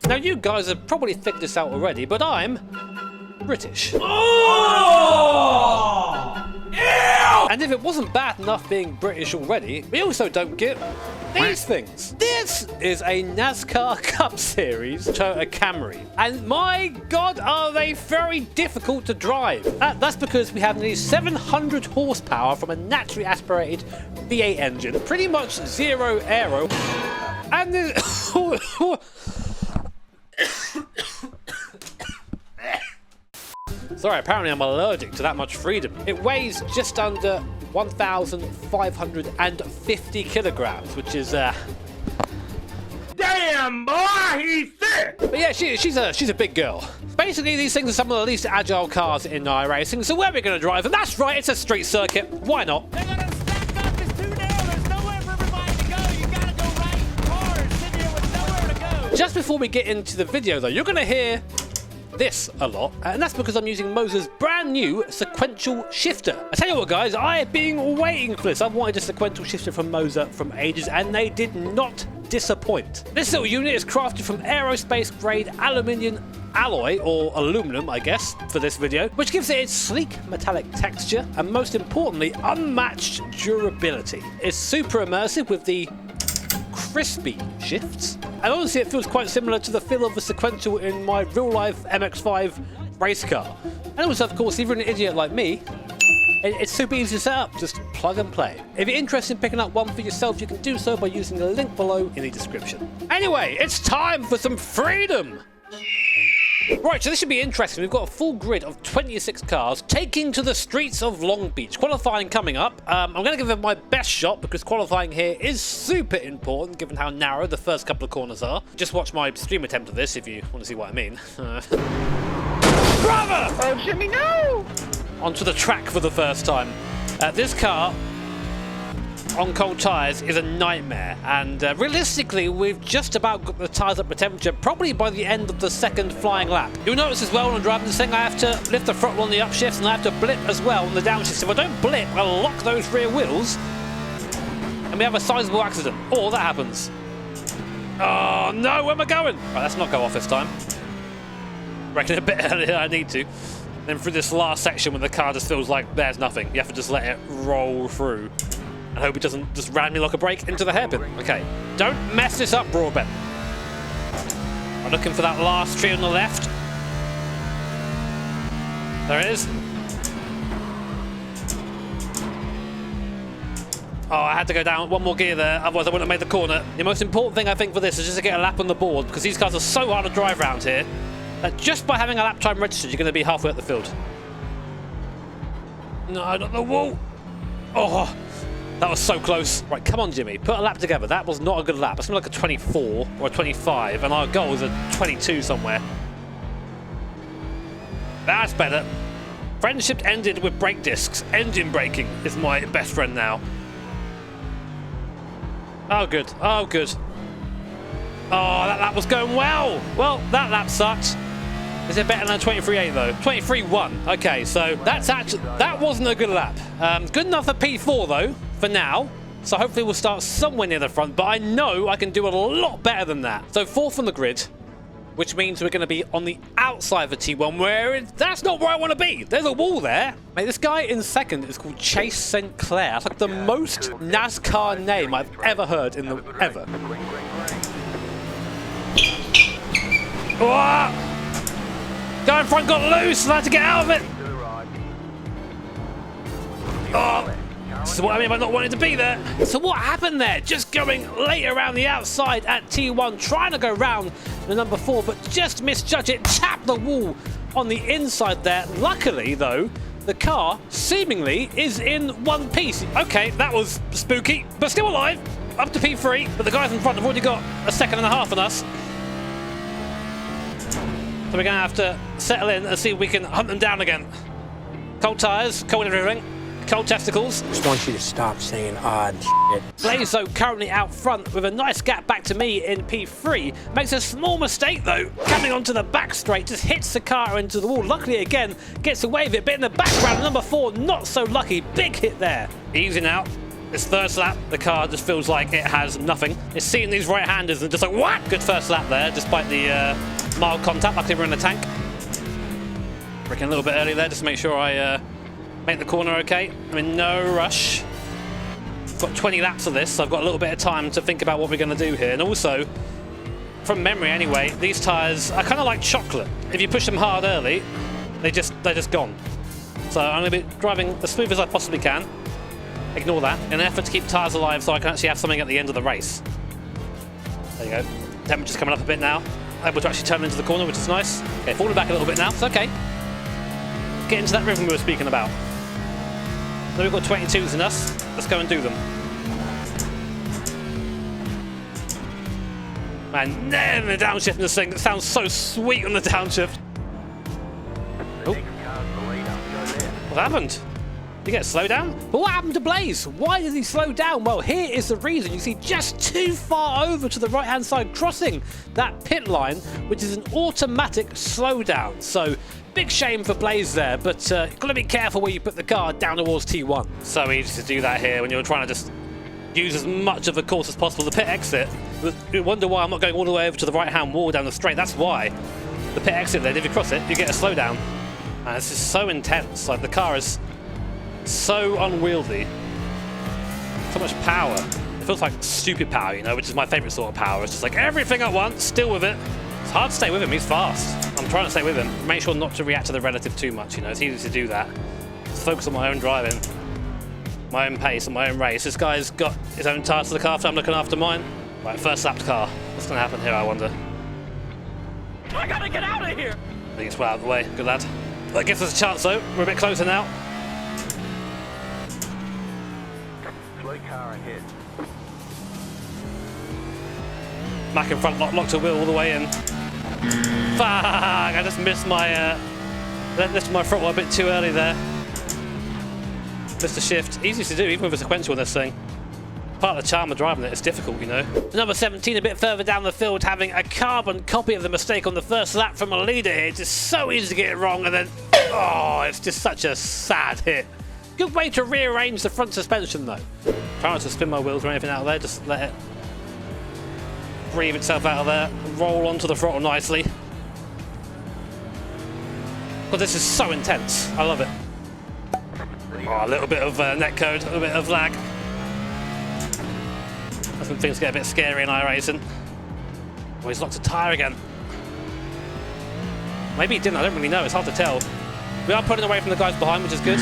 Now, you guys have probably figured this out already, but I'm British. Oh! Ew! And if it wasn't bad enough being British already, we also don't get these things. This is a NASCAR Cup Series Toyota Camry. And my God, are they very difficult to drive. That's because we have nearly 700 horsepower from a naturally aspirated V8 engine, pretty much zero aero. And there's... Sorry, apparently I'm allergic to that much freedom. It weighs just under 1,550 kilograms, which is, Damn, boy, he's thick! But yeah, she's a big girl. Basically, these things are some of the least agile cars in iRacing, so where are we going to drive them? That's right, it's a street circuit. Why not? They're gonna stack up, it's too narrow, there's nowhere for everybody to go. You gotta go right, cars sitting here with nowhere to go. Just before we get into the video, though, you're going to hear this a lot, and that's because I'm using Moser's brand new sequential shifter. I tell you what, guys, I have been waiting for this. I've wanted a sequential shifter from Moser from ages, and they did not disappoint. This little unit is crafted from aerospace grade aluminium alloy, or aluminum, I guess, for this video, which gives it its sleek metallic texture and, most importantly, unmatched durability. It's super immersive with the crispy shifts, and honestly it feels quite similar to the feel of the sequential in my real-life MX-5 race car. And also, of course, if you're an idiot like me, it's super easy to set up, just plug and play. If you're interested in picking up one for yourself, you can do so by using the link below in the description. Anyway, it's time for some freedom! Right, so this should be interesting. We've got a full grid of 26 cars taking to the streets of Long Beach. Qualifying coming up. I'm going to give it my best shot because qualifying here is super important given how narrow the first couple of corners are. Just watch my stream attempt of this if you want to see what I mean. Bravo! Oh, Jimmy, no! Onto the track for the first time. This car on cold tyres is a nightmare, and realistically we've just about got the tyres up to temperature probably by the end of the second flying lap. You'll notice as well when I'm driving this thing I have to lift the throttle on the upshifts and I have to blip as well on the downshifts. If I don't blip, I'll lock those rear wheels and we have a sizable accident. Or that happens. Oh no, where am I going? Right, let's not go off this time. Reckon a bit earlier than I need to. Then through this last section when the car just feels like there's nothing, you have to just let it roll through. I hope it doesn't just randomly lock a brake into the hairpin. Okay, don't mess this up, Broadbent. I'm looking for that last tree on the left. There it is. Oh, I had to go down one more gear there, otherwise I wouldn't have made the corner. The most important thing I think for this is just to get a lap on the board, because these cars are so hard to drive around here that just by having a lap time registered, you're going to be halfway up the field. No, not the wall. Oh. That was so close. Right, come on, Jimmy. Put a lap together. That was not a good lap. That's like a 24 or a 25, and our goal is a 22 somewhere. That's better. Friendship ended with brake discs. Engine braking is my best friend now. Oh, good. Oh, good. Oh, that lap was going well. Well, that lap sucked. Is it better than a 23.8 though? 23.1. Okay, so that wasn't a good lap. Good enough for P4 though, for now. So hopefully we'll start somewhere near the front, but I know I can do a lot better than that. So fourth on the grid, which means we're going to be on the outside of the T1, where that's not where I want to be. There's a wall there. Mate, this guy in second is called Chase St. Clair. That's like the most NASCAR name I've ever heard in the ever. Oh! Guy in front got loose and I had to get out of it. Oh, this is what I mean by not wanting to be there. So what happened there? Just going late around the outside at T1, trying to go round the number 4, but just misjudged it, tapped the wall on the inside there. Luckily, though, the car seemingly is in one piece. Okay, that was spooky, but still alive. Up to P3, but the guys in front have already got a second and a half on us. So we're going to have to settle in and see if we can hunt them down again. Cold tyres, cold everything, cold testicles. Just want you to stop saying odd shit. Blazo currently out front with a nice gap back to me in P3. Makes a small mistake though, coming onto the back straight, just hits the car into the wall. Luckily again, gets away with it, but in the background, number 4, not so lucky. Big hit there. Easy now. This first lap, the car just feels like it has nothing. It's seeing these right-handers and just like, what? Good first lap there, despite the mild contact, like they were in the tank. Braking a little bit early there, just to make sure I make the corner okay. I'm in no rush. Got 20 laps of this, so I've got a little bit of time to think about what we're going to do here. And also, from memory anyway, these tyres are kind of like chocolate. If you push them hard early, they're just gone. So I'm going to be driving as smooth as I possibly can. Ignore that, in an effort to keep tyres alive so I can actually have something at the end of the race. There you go. Temperature's coming up a bit now. Able to actually turn into the corner, which is nice. Okay, falling back a little bit now. It's okay. Get into that rhythm we were speaking about. So we've got 22s in us. Let's go and do them. Man, nailing the downshift in this thing. It sounds so sweet on the downshift. Oh. What happened? Did he get slowed down? But what happened to Blaze? Why did he slow down? Well, here is the reason. You see just too far over to the right-hand side, crossing that pit line, which is an automatic slowdown. So, big shame for Blaze there, but you've got to be careful where you put the car down towards T1. So easy to do that here when you're trying to just use as much of the course as possible. The pit exit, you wonder why I'm not going all the way over to the right-hand wall down the straight. That's why. The pit exit there, if you cross it, you get a slowdown. And this is so intense. Like, the car is so unwieldy. So much power. It feels like stupid power, you know, which is my favourite sort of power. It's just like everything at once, still with it. It's hard to stay with him, he's fast. I'm trying to stay with him. Make sure not to react to the relative too much, you know, it's easy to do that. Just focus on my own driving, my own pace and my own race. This guy's got his own tyres to look after, I'm looking after mine. Right, first lapped car. What's going to happen here, I wonder? I gotta get out of here! I think it's well out of the way, good lad. That gives us a chance though, we're a bit closer now. Slow car ahead. Mac in front, locked a wheel all the way in. Fuck! I just missed my throttle a bit too early there. Missed the shift. Easy to do, even with a sequential in this thing. Part of the charm of driving it, it's difficult, you know. Number 17 a bit further down the field, having a carbon copy of the mistake on the first lap from a leader here. It's just so easy to get it wrong, and then, oh, it's just such a sad hit. Good way to rearrange the front suspension though. Try not to spin my wheels or anything out of there, just let it breathe itself out of there, roll onto the throttle nicely. But this is so intense, I love it. Oh, a little bit of netcode, a little bit of lag. That's when things get a bit scary in iRacing. Oh, he's locked a tyre again. Maybe he didn't, I don't really know, it's hard to tell. We are pulling away from the guys behind, which is good.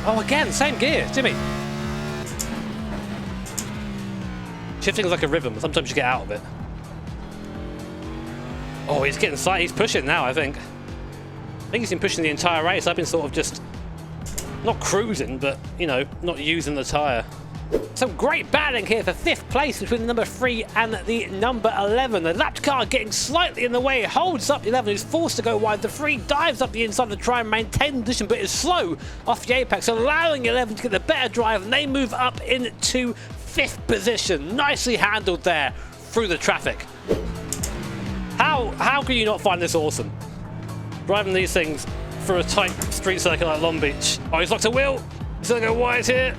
Oh, again, same gear, Jimmy. Shifting is like a rhythm, sometimes you get out of it. Oh, he's getting sight, he's pushing now, I think. I think he's been pushing the entire race. I've been sort of just, not cruising, but, you know, not using the tyre. Some great battling here for 5th place between the number 3 and the number 11. The lapped car getting slightly in the way, holds up the 11, who's forced to go wide. The 3 dives up the inside to try and maintain the position, but is slow off the apex, allowing 11 to get the better drive, and they move up into 5th position. Nicely handled there through the traffic. How can you not find this awesome? Driving these things through a tight street circuit like Long Beach. Oh, he's locked a wheel. He's gonna go wide here.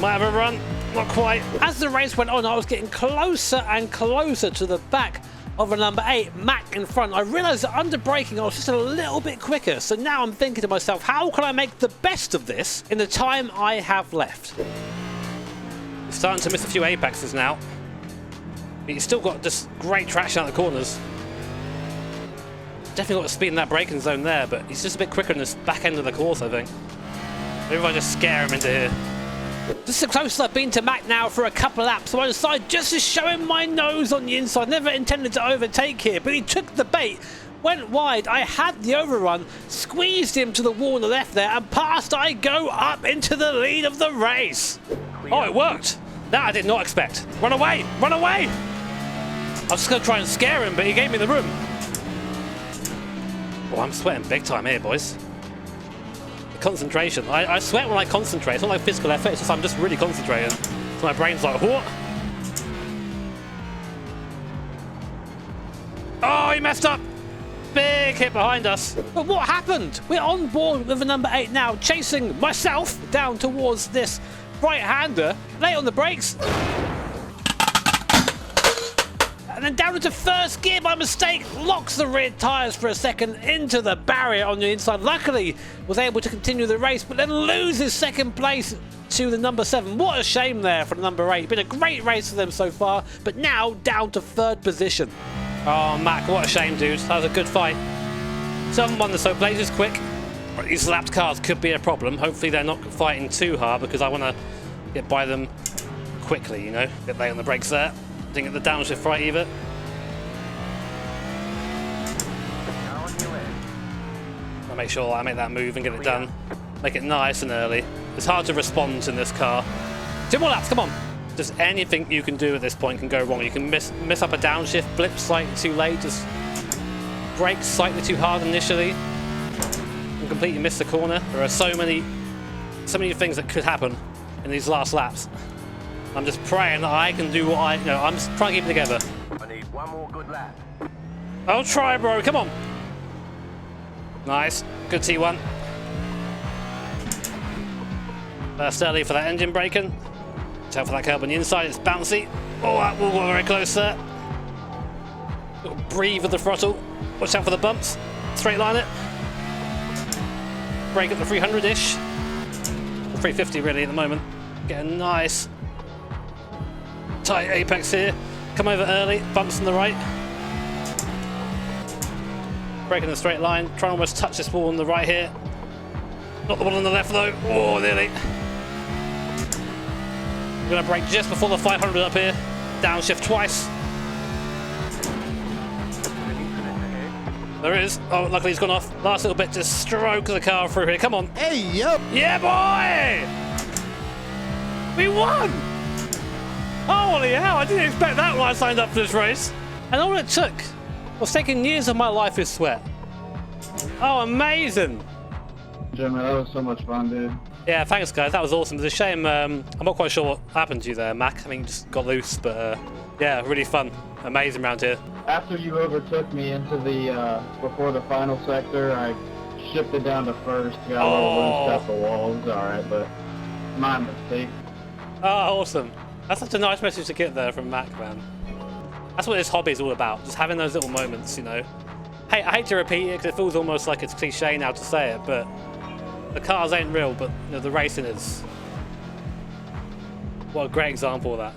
Might have a run, not quite. As the race went on, I was getting closer and closer to the back of a number 8, Mac in front. I realised that under braking, I was just a little bit quicker. So now I'm thinking to myself, how can I make the best of this in the time I have left? He's starting to miss a few apexes now. But he's still got just great traction out the corners. Definitely got the speed in that braking zone there, but he's just a bit quicker in this back end of the course, I think. Maybe if I just scare him into here. This is the closest I've been to Mac now for a couple of laps, so I decided just to show him my nose on the inside. Never intended to overtake here, but he took the bait, went wide. I had the overrun, squeezed him to the wall on the left there, and past I go up into the lead of the race. Oh, it worked. That I did not expect. Run away, run away. I was just going to try and scare him, but he gave me the room. Oh, I'm sweating big time here, boys. Concentration. I sweat when I concentrate. It's not like physical effort, it's just I'm just really concentrating. So my brain's like, what? Oh, he messed up! Big hit behind us. But what happened? We're on board with the number 8 now, chasing myself down towards this right-hander, late on the brakes. And then down into first gear by mistake, locks the rear tyres for a second into the barrier on the inside. Luckily, was able to continue the race, but then loses second place to the number 7. What a shame there for the number 8. Been a great race for them so far, but now down to 3rd position. Oh, Mac, what a shame, dude. That was a good fight. Someone that's so blazes quick. These lapped cars could be a problem. Hopefully they're not fighting too hard because I want to get by them quickly, you know. A bit late on the brakes there. Didn't get the downshift right either. I'll make sure I make that move and get it done. Make it nice and early. It's hard to respond in this car. 2 more laps, come on. Just anything you can do at this point can go wrong. You can miss up a downshift, blip slightly too late, just brake slightly too hard initially, and completely miss the corner. There are so many things that could happen in these last laps. I'm just praying that I can do what I'm just trying to keep it together. I need one more good lap. I'll try, bro. Come on. Nice. Good T1. First early for that engine braking. Watch out for that curb on the inside. It's bouncy. Oh, that will go very close there. Little breathe with the throttle. Watch out for the bumps. Straight line it. Brake at the 300-ish. 350 really at the moment. Get a nice tight apex here. Come over early, bumps on the right. Brake in a straight line. Try and almost touch this wall on the right here. Not the one on the left though. Oh, nearly. We're going to brake just before the 500 up here. Downshift twice. There is. Oh, luckily he's gone off. Last little bit to stroke the car through here. Come on. Hey, yo. Yeah, boy! We won! Holy hell, I didn't expect that when I signed up for this race. And all it took was taking years of my life with sweat. Oh, amazing. Jimmy, that was so much fun, dude. Yeah, thanks, guys. That was awesome. It's a shame. I'm not quite sure what happened to you there, Mac. I mean, you just got loose, but yeah, really fun. Amazing round here. After you overtook me into the, before the final sector, I shifted down to first. Got a little loose at the walls. Alright, but my mistake. Oh, awesome. That's such a nice message to get there from Mac, man. That's what this hobby is all about. Just having those little moments, you know. Hey, I hate to repeat it because it feels almost like it's cliche now to say it, but the cars ain't real, but you know, the racing is. What a great example of that.